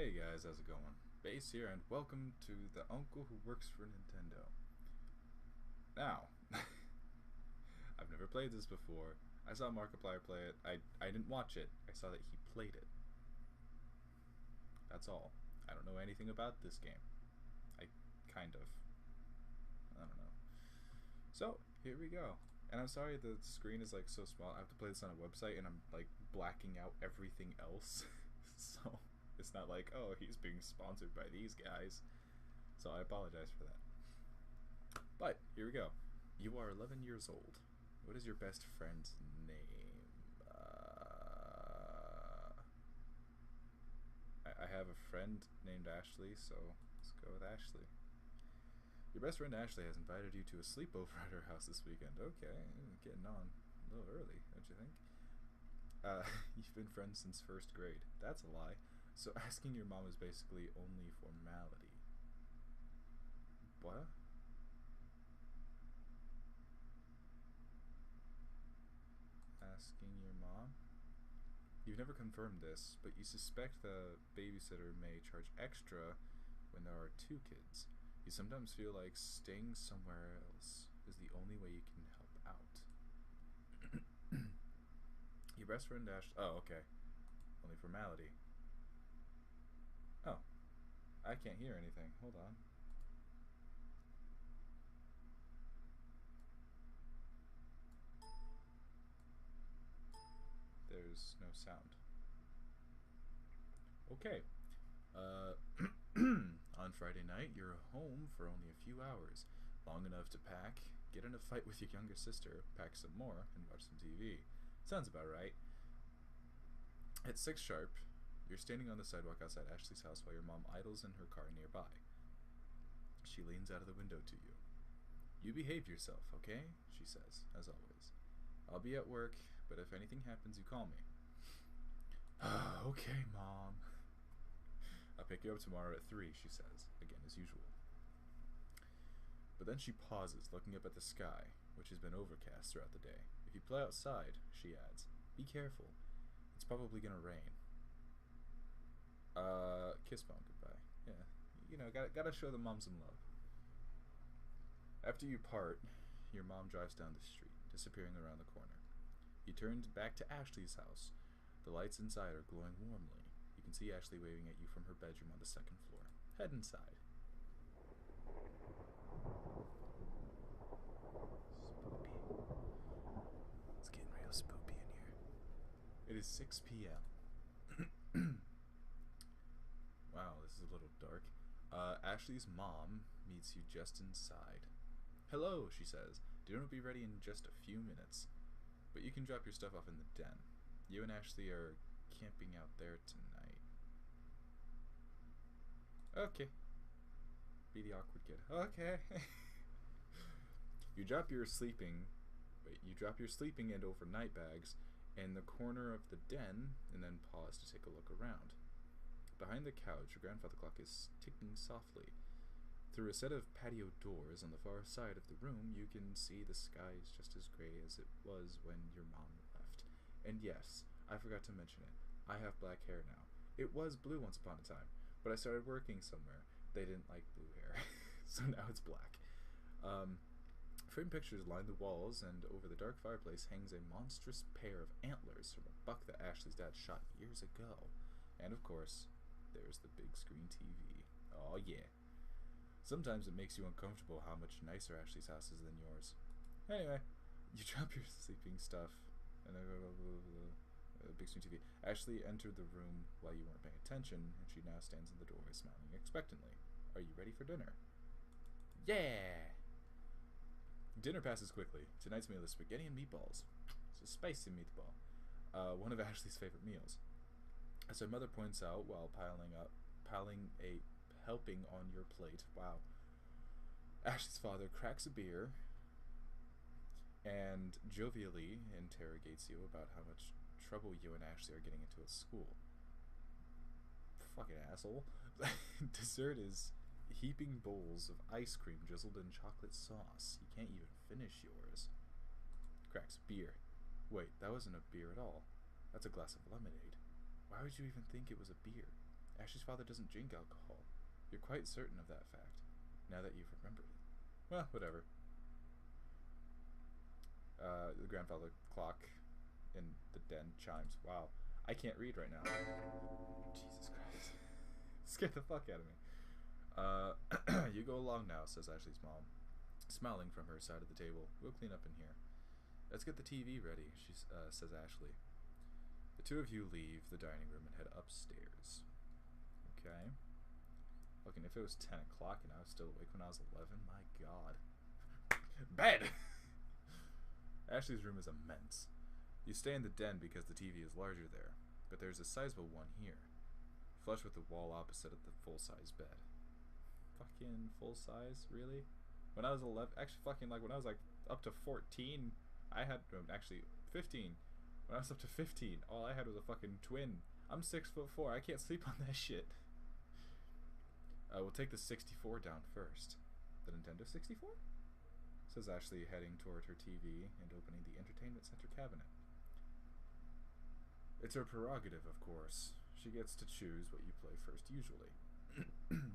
Hey guys, how's it going? Bass here, and welcome to the uncle who works for Nintendo. Now, I've never played this before. I saw Markiplier play it. I didn't watch it. I saw that he played it. That's all. I don't know anything about this game. I kind of. I don't know. So, here we go. And I'm sorry the screen is like so small. I have to play this on a website and I'm like blacking out everything else. So it's not like, oh, he's being sponsored by these guys. So I apologize for that. But here we go. You are 11 years old. What is your best friend's name? I have a friend named Ashley, so let's go with Ashley. Your best friend Ashley has invited you to a sleepover at her house this weekend. Okay, getting on a little early, don't you think? You've been friends since first grade. That's a lie. So asking your mom is basically only formality. What? Asking your mom? You've never confirmed this, but you suspect the babysitter may charge extra when there are two kids. You sometimes feel like staying somewhere else is the only way you can help out. Your best friend Ash. Oh, okay. Only formality. Oh. I can't hear anything. Hold on. There's no sound. Okay. On Friday night, you're home for only a few hours. Long enough to pack, get in a fight with your younger sister, pack some more, and watch some TV. Sounds about right. At 6 sharp, you're standing on the sidewalk outside Ashley's house while your mom idles in her car nearby. She leans out of the window to you. You behave yourself, okay? She says, as always. I'll be at work, but if anything happens, you call me. Okay, Mom. I'll pick you up tomorrow at 3, she says, again as usual. But then she pauses, looking up at the sky, which has been overcast throughout the day. If you play outside, she adds, be careful. It's probably gonna rain. Kiss mom goodbye. Yeah, you know, gotta show the mom some love. After you part, your mom drives down the street, disappearing around the corner. You turn back to Ashley's house. The lights inside are glowing warmly. You can see Ashley waving at you from her bedroom on the 2nd floor. Head inside. Spoopy. It's getting real spoopy in here. It is 6 p.m. Wow, this is a little dark. Ashley's mom meets you just inside. Hello, she says. Dinner will be ready in just a few minutes. But you can drop your stuff off in the den. You and Ashley are camping out there tonight. Okay. Be the awkward kid. Okay. You drop your sleeping and overnight bags in the corner of the den and then pause to take a look around. Behind the couch, your grandfather clock is ticking softly. Through a set of patio doors on the far side of the room, you can see the sky is just as gray as it was when your mom left. And yes, I forgot to mention it. I have black hair now. It was blue once upon a time, but I started working somewhere. They didn't like blue hair, so now it's black. Framed pictures line the walls, and over the dark fireplace hangs a monstrous pair of antlers from a buck that Ashley's dad shot years ago. And of course, there's the big screen TV. Oh yeah. Sometimes it makes you uncomfortable how much nicer Ashley's house is than yours. Anyway, you drop your sleeping stuff and big screen TV. Ashley entered the room while you weren't paying attention, and she now stands in the doorway smiling expectantly. Are you ready for dinner? Yeah! Dinner passes quickly. Tonight's meal is spaghetti and meatballs. It's a spicy meatball. One of Ashley's favorite meals. As her mother points out while helping on your plate. Wow. Ashley's father cracks a beer and jovially interrogates you about how much trouble you and Ashley are getting into at school. Fucking asshole. Dessert is heaping bowls of ice cream drizzled in chocolate sauce. You can't even finish yours. Cracks a beer. Wait, that wasn't a beer at all. That's a glass of lemonade. Why would you even think it was a beer? Ashley's father doesn't drink alcohol. You're quite certain of that fact, now that you've remembered it. Well, whatever. The grandfather clock in the den chimes. Wow, I can't read right now. Jesus Christ. Scared the fuck out of me. You go along now, says Ashley's mom, smiling from her side of the table. We'll clean up in here. Let's get the TV ready, says Ashley. The two of you leave the dining room and head upstairs. Okay. Fucking, if it was 10 o'clock and I was still awake when I was 11, my god. Bed! Ashley's room is immense. You stay in the den because the TV is larger there, but there's a sizable one here, flush with the wall opposite of the full-size bed. Fucking full-size? Really? When I was 11, actually fucking, like, when I was, like, up to 14, I had, actually, 15. When I was up to 15, all I had was a fucking twin. I'm 6'4", I can't sleep on that shit. We'll take the 64 down first. The Nintendo 64? Says Ashley, heading toward her TV and opening the entertainment center cabinet. It's her prerogative, of course. She gets to choose what you play first, usually.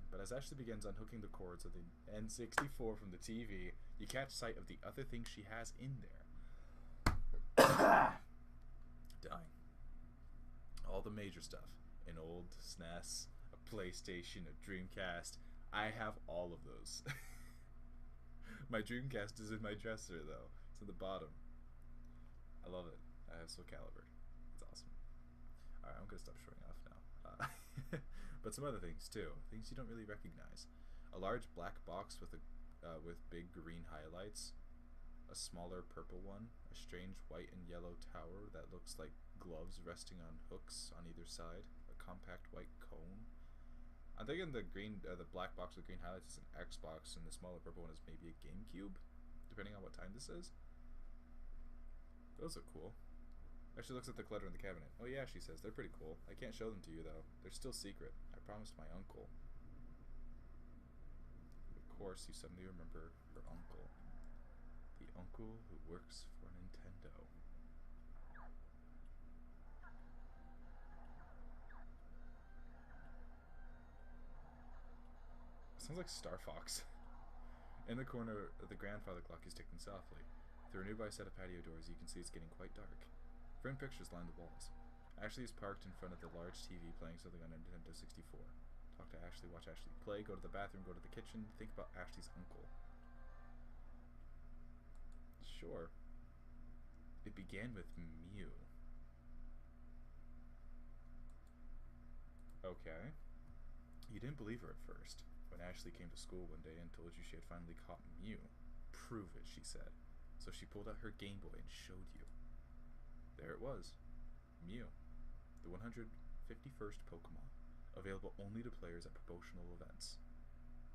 But as Ashley begins unhooking the cords of the N64 from the TV, you catch sight of the other things she has in there. Dying. All the major stuff. An old SNES, a PlayStation, a Dreamcast. I have all of those. My Dreamcast is in my dresser, though. It's at the bottom. I love it. I have Soul Calibur. It's awesome. Alright, I'm gonna stop showing off now. But some other things, too. Things you don't really recognize. A large black box with big green highlights. A smaller purple one. A strange white and yellow tower that looks like gloves resting on hooks on either side. A compact white cone. I'm thinking the black box with green highlights is an Xbox, and the smaller purple one is maybe a GameCube, depending on what time this is. Those look cool. Ashley looks at the clutter in the cabinet. Oh yeah, she says, they're pretty cool. I can't show them to you, though. They're still secret. I promised my uncle. Of course, you suddenly remember your uncle. The uncle who works for Nintendo. Sounds like Star Fox. In the corner, the grandfather clock is ticking softly. Through a nearby set of patio doors, you can see it's getting quite dark. Framed pictures line the walls. Ashley is parked in front of the large TV playing something on a Nintendo 64. Talk to Ashley, watch Ashley play, go to the bathroom, go to the kitchen, think about Ashley's uncle. Sure. It began with Mew. Okay. You didn't believe her at first, when Ashley came to school one day and told you she had finally caught Mew. Prove it, she said. So she pulled out her Game Boy and showed you. There it was. Mew. The 151st Pokemon. Available only to players at promotional events.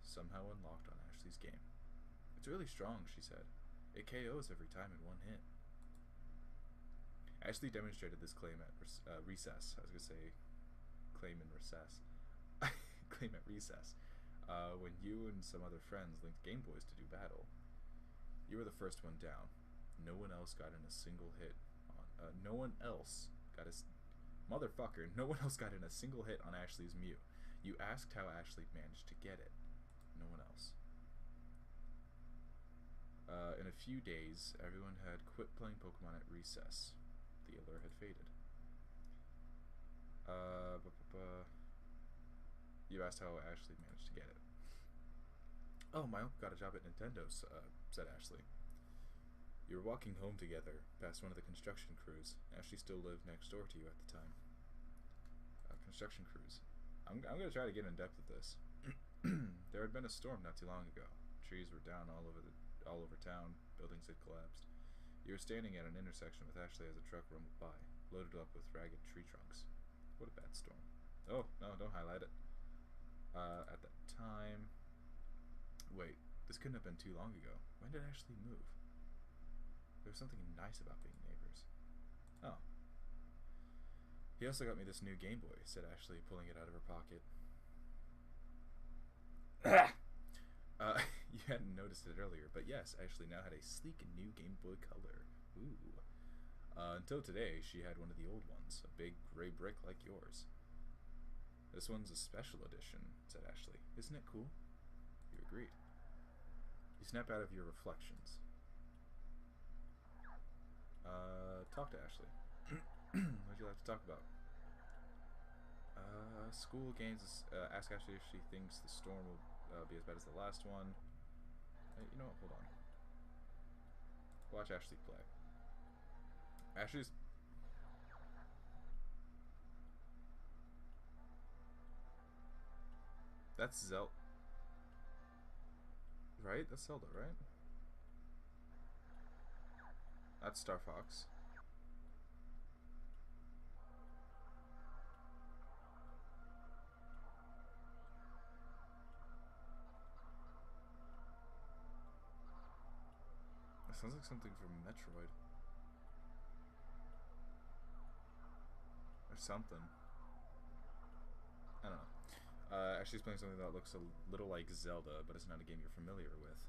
Somehow unlocked on Ashley's game. It's really strong, she said. It KOs every time in one hit. Ashley demonstrated this claim at recess. I was going to say claim in recess. Claim at recess. When you and some other friends linked Game Boys to do battle. You were the first one down. No one else got in a single hit. No one else got in a single hit on Ashley's Mew. You asked how Ashley managed to get it. No one else. In a few days, everyone had quit playing Pokemon at recess. The allure had faded. You asked how Ashley managed to get it. Oh, my uncle got a job at Nintendo, said Ashley. You were walking home together, past one of the construction crews. Ashley still lived next door to you at the time. Construction crews. I'm going to try to get in depth with this. There had been a storm not too long ago. Trees were down all over town. Buildings had collapsed. You were standing at an intersection with Ashley as a truck rumbled by, loaded up with ragged tree trunks. What a bad storm. Oh, no, don't highlight it. At that time... Wait, this couldn't have been too long ago. When did Ashley move? There was something nice about being neighbors. Oh. He also got me this new Game Boy, said Ashley, pulling it out of her pocket. You hadn't noticed it earlier, but yes, Ashley now had a sleek new Game Boy Color. Ooh. Until today, she had one of the old ones, a big gray brick like yours. This one's a special edition, said Ashley. Isn't it cool? You agreed. You snap out of your reflections. Talk to Ashley. What'd you like to talk about? School games. Ask Ashley if she thinks the storm will be as bad as the last one. You know what? Hold on. Watch Ashley play. Ashley's... That's Zelda. Right? That's Zelda, right? That's Star Fox. That sounds like something from Metroid. Or something. I don't know. Ashley's playing something that looks a little like Zelda, but it's not a game you're familiar with.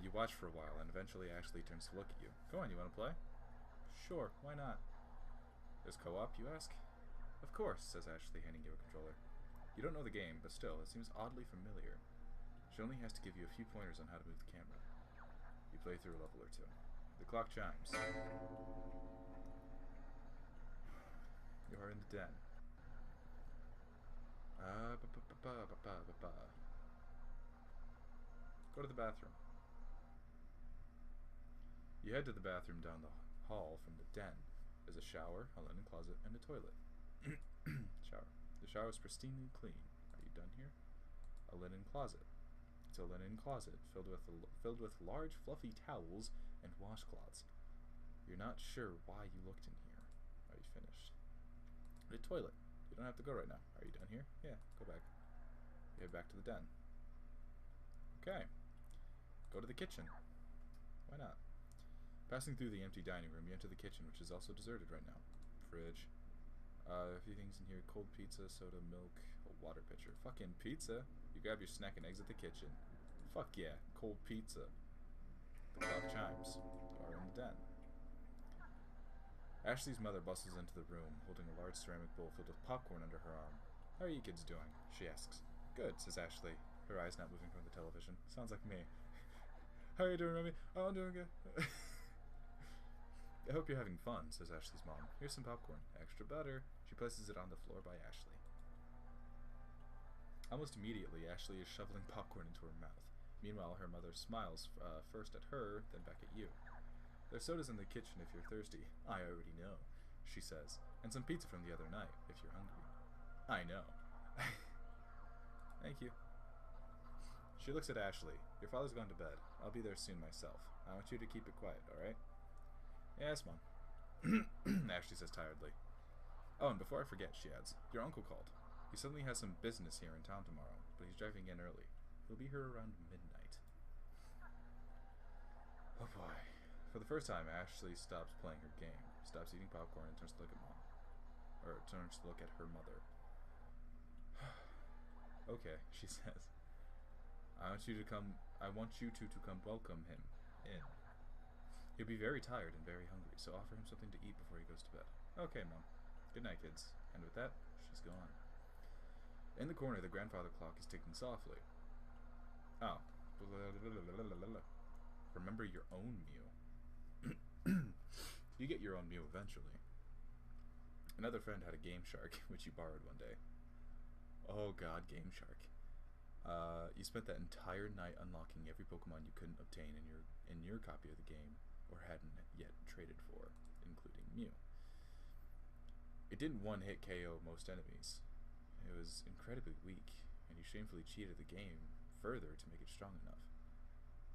You watch for a while, and eventually Ashley turns to look at you. Go on, you want to play? Sure, why not? There's co-op, you ask? Of course, says Ashley, handing you a controller. You don't know the game, but still, it seems oddly familiar. She only has to give you a few pointers on how to move the camera. You play through a level or two. The clock chimes. You are in the den. Go to the bathroom. You head to the bathroom down the hall from the den. There's a shower, a linen closet, and a toilet. Shower. The shower is pristinely clean. Are you done here? A linen closet. It's a linen closet filled with large fluffy towels and washcloths. You're not sure why you looked in here. Are you finished? The toilet. You don't have to go right now. Are you done here? Yeah, go back. You head back to the den. Okay. Go to the kitchen. Why not? Passing through the empty dining room, you enter the kitchen, which is also deserted right now. Fridge. A few things in here. Cold pizza, soda, milk, a water pitcher. Fucking pizza. You grab your snack and exit the kitchen. Fuck yeah. Cold pizza. The clock chimes. You are in the den. Ashley's mother bustles into the room, holding a large ceramic bowl filled with popcorn under her arm. How are you kids doing? She asks. Good, says Ashley, her eyes not moving from the television. Sounds like me. How are you doing, Remy? Oh, I'm doing good. I hope you're having fun, says Ashley's mom. Here's some popcorn. Extra butter. She places it on the floor by Ashley. Almost immediately, Ashley is shoveling popcorn into her mouth. Meanwhile, her mother smiles first at her, then back at you. There's sodas in the kitchen if you're thirsty. I already know, she says. And some pizza from the other night, if you're hungry. I know. Thank you. She looks at Ashley. Your father's gone to bed. I'll be there soon myself. I want you to keep it quiet, alright? Yes, Mom. Ashley says tiredly. Oh, and before I forget, she adds, your uncle called. He suddenly has some business here in town tomorrow, but he's driving in early. He'll be here around midnight. Oh boy. For the first time, Ashley stops playing her game, stops eating popcorn, and turns to look at Mom. Or turns to look at her mother. Okay, she says. I want you to come welcome him in. He'll be very tired and very hungry, so offer him something to eat before he goes to bed. Okay, Mom. Good night, kids. And with that, she's gone. In the corner, the grandfather clock is ticking softly. Oh. Remember your own Mew. You get your own Mew eventually. Another friend had a Game Shark, which you borrowed one day. Oh god, Game Shark. You spent that entire night unlocking every Pokemon you couldn't obtain in your copy of the game, or hadn't yet traded for, including Mew. It didn't one-hit KO most enemies. It was incredibly weak, and you shamefully cheated the game further to make it strong enough.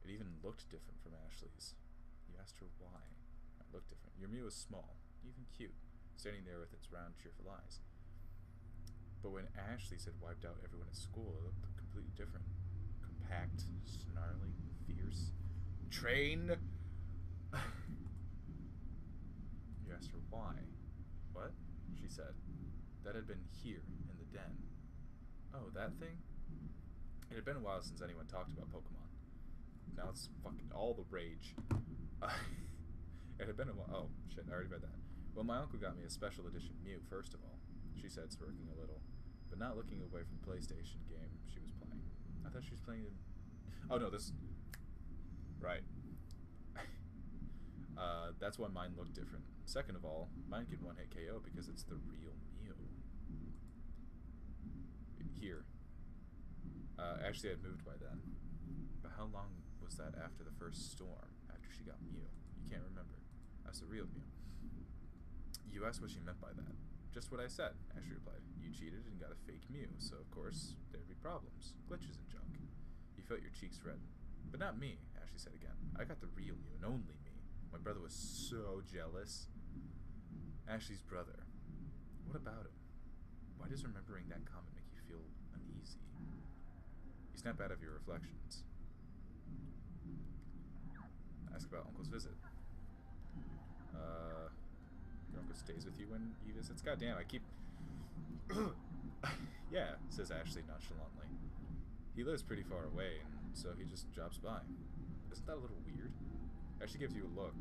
It even looked different from Ashley's. You asked her why. It looked different. Your Mew was small, even cute, standing there with its round, cheerful eyes. But when Ashley's had wiped out everyone at school, it looked completely different. Compact, snarling, fierce. Trained! You asked her why. What? She said. That had been here, in the den. Oh, that thing? It had been a while since anyone talked about Pokemon. Now it's fucking all the rage. It had been a while. Oh, shit, I already read that. Well, my uncle got me a special edition Mew, first of all. she said, smirking a little, but not looking away from the PlayStation game she was playing. I thought she was playing... Oh, no, this... Right. That's why mine looked different. Second of all, mine can one-hit KO because it's the real Mew. Here. Actually, I'd moved by then. But how long was that after the first storm, after she got Mew? You can't remember. That's the real Mew. You asked what she meant by that. Just what I said, Ashley replied. You cheated and got a fake Mew, so of course there'd be problems, glitches and junk. You felt your cheeks red. But not me, Ashley said again. I got the real Mew and only me. My brother was so jealous. Ashley's brother. What about him? Why does remembering that comment make you feel uneasy? You snap out of your reflections. Ask about Uncle's visit. Your uncle stays with you when he visits? God damn, I keep... Yeah, says Ashley nonchalantly. He lives pretty far away, and so he just drops by. Isn't that a little weird? Ashley gives you a look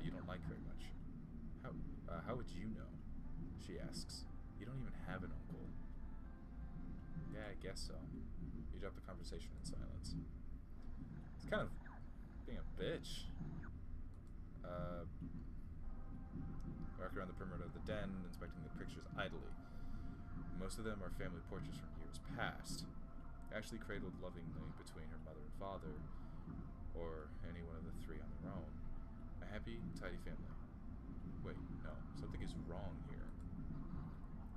you don't like very much. How would you know? She asks. You don't even have an uncle. Yeah, I guess so. You drop the conversation in silence. It's kind of being a bitch. Walk around the perimeter of the den, inspecting the pictures idly. Most of them are family portraits from years past. Ashley cradled lovingly between her mother and father, or any one of the three on their own. A happy, tidy family. Wait, no, something is wrong here.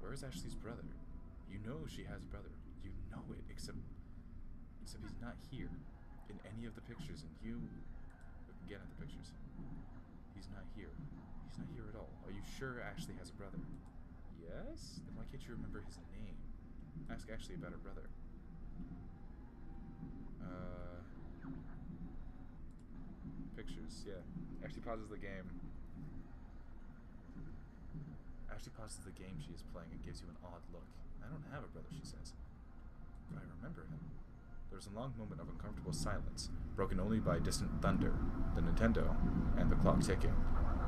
Where is Ashley's brother? You know she has a brother. You know it, except he's not here in any of the pictures, and you look again at the pictures. He's not here. He's not here at all. Are you sure Ashley has a brother? Yes? Then why can't you remember his name? Ask Ashley about her brother. Pictures, yeah. Ashley pauses the game. Ashley pauses the game she is playing and gives you an odd look. I don't have a brother, she says. But I remember him. There was a long moment of uncomfortable silence, broken only by distant thunder, the Nintendo, and the clock ticking.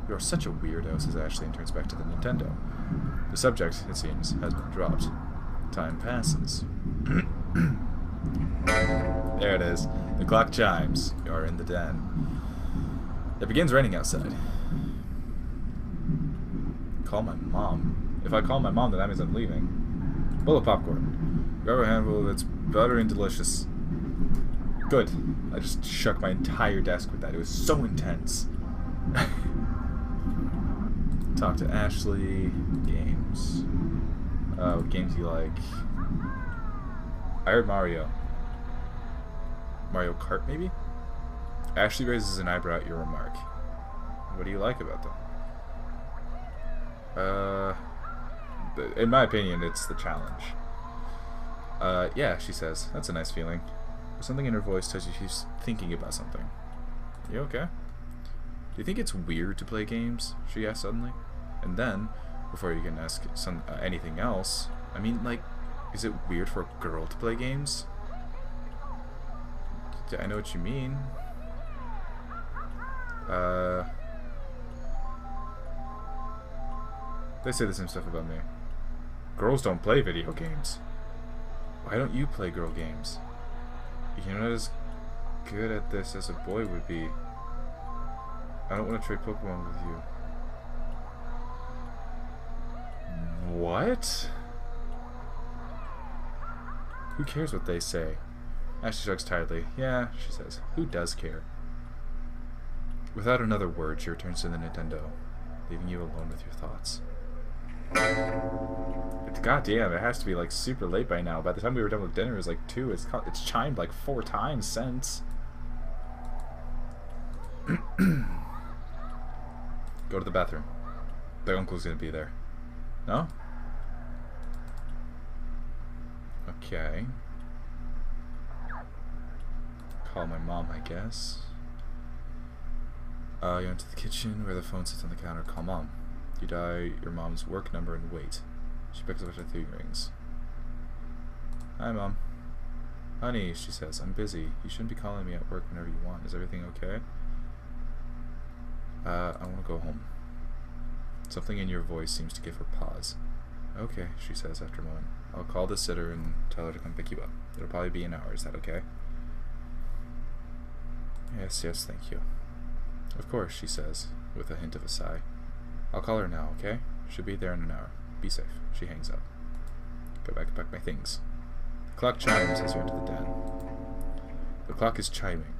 You are such a weirdo, says Ashley and turns back to the Nintendo. The subject, it seems, has been dropped. Time passes. There it is. The clock chimes. You are in the den. It begins raining outside. Call my mom. If I call my mom, then that means I'm leaving. Bowl of popcorn. Grab a handful. It's buttery and delicious. Good. I just shook my entire desk with that. It was so intense. Talk to Ashley. Games. What games you like? I heard Mario. Mario Kart, maybe? Ashley raises an eyebrow at your remark. What do you like about them? In my opinion, it's the challenge. Yeah, she says. That's a nice feeling. Something in her voice tells you she's thinking about something. You okay? Do you think it's weird to play games? She asks suddenly. And then, before you can ask anything else, I mean, like, is it weird for a girl to play games? I know what you mean. They say the same stuff about me. Girls don't play video games. Why don't you play girl games? You're not as good at this as a boy would be. I don't want to trade Pokemon with you. What? Who cares what they say? Ashley shrugs tiredly. Yeah, she says. Who does care? Without another word, she returns to the Nintendo, leaving you alone with your thoughts. Goddamn, it has to be like super late by now. By the time we were done with dinner, it was like 2. It's chimed like 4 times since. Go to the bathroom. The uncle's gonna be there. No? Okay. Call my mom, I guess. You went to the kitchen where the phone sits on the counter. Call mom. You dial your mom's work number and wait. She picks up after 3 rings. Hi, Mom. Honey, she says, I'm busy. You shouldn't be calling me at work whenever you want. Is everything okay? I want to go home. Something in your voice seems to give her pause. Okay, she says after a moment. I'll call the sitter and tell her to come pick you up. It'll probably be an hour. Is that okay? Yes, yes, thank you. Of course, she says, with a hint of a sigh. I'll call her now, okay? She'll be there in an hour. Be safe. She hangs up. Go back and pack my things. The clock chimes as you enter the den. The clock is chiming.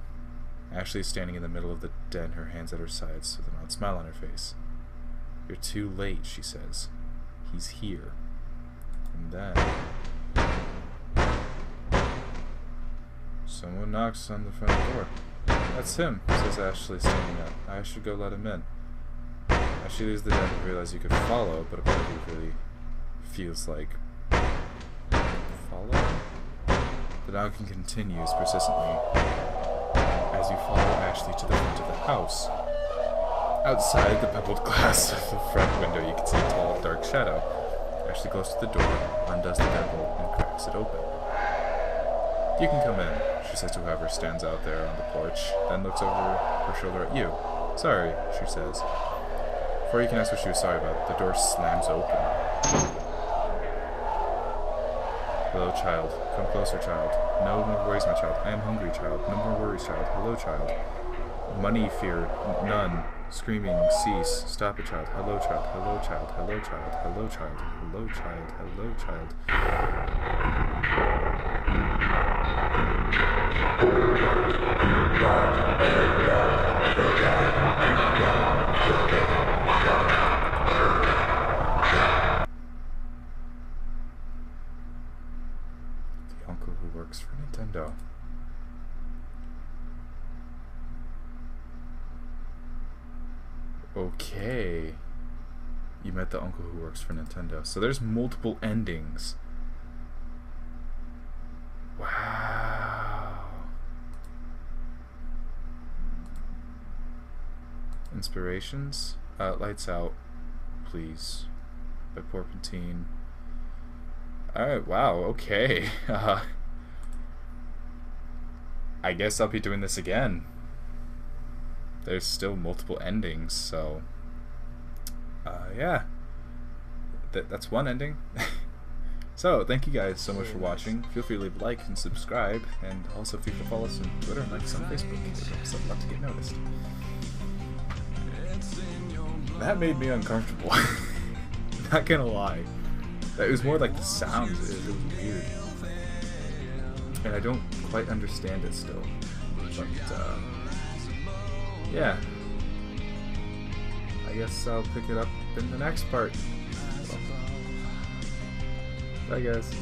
Ashley is standing in the middle of the den, her hands at her sides, with an odd smile on her face. You're too late, she says. He's here. And then... someone knocks on the front door. That's him, says Ashley, standing up. I should go let him in. Ashley leaves the den to realize you could follow, but a part of you really feels like... follow? The knocking continues persistently as you follow Ashley to the front of the house. Outside the pebbled glass of the front window, you can see a tall, dark shadow. Ashley goes to the door, undoes the deadbolt, and cracks it open. You can come in, she says to whoever stands out there on the porch, then looks over her shoulder at you. Sorry, she says. Before you can ask what she was sorry about, the door slams open. Hello, child. Come closer, child. No more worries, my child. I am hungry, child. No more worries, child. Hello, child. Money, fear, none. Screaming, cease. Stop it, child. Hello, child. Hello, child. Hello, child. Hello, child. Hello, child. Hello, child. The uncle who works for Nintendo. Okay. You met the uncle who works for Nintendo. So there's multiple endings. Wow. Inspirations? Lights Out, Please, by Porpentine. Alright, wow, okay. I guess I'll be doing this again. There's still multiple endings, so yeah, that's one ending. So thank you guys so much for watching. Feel free to leave a like and subscribe, and also feel free to follow us on Twitter and like us on Facebook. It helps a lot to get noticed. That made me uncomfortable. Not gonna lie, it was more like the sounds. It was weird, and I don't quite understand it still, but yeah, I guess I'll pick it up in the next part. Bye guys.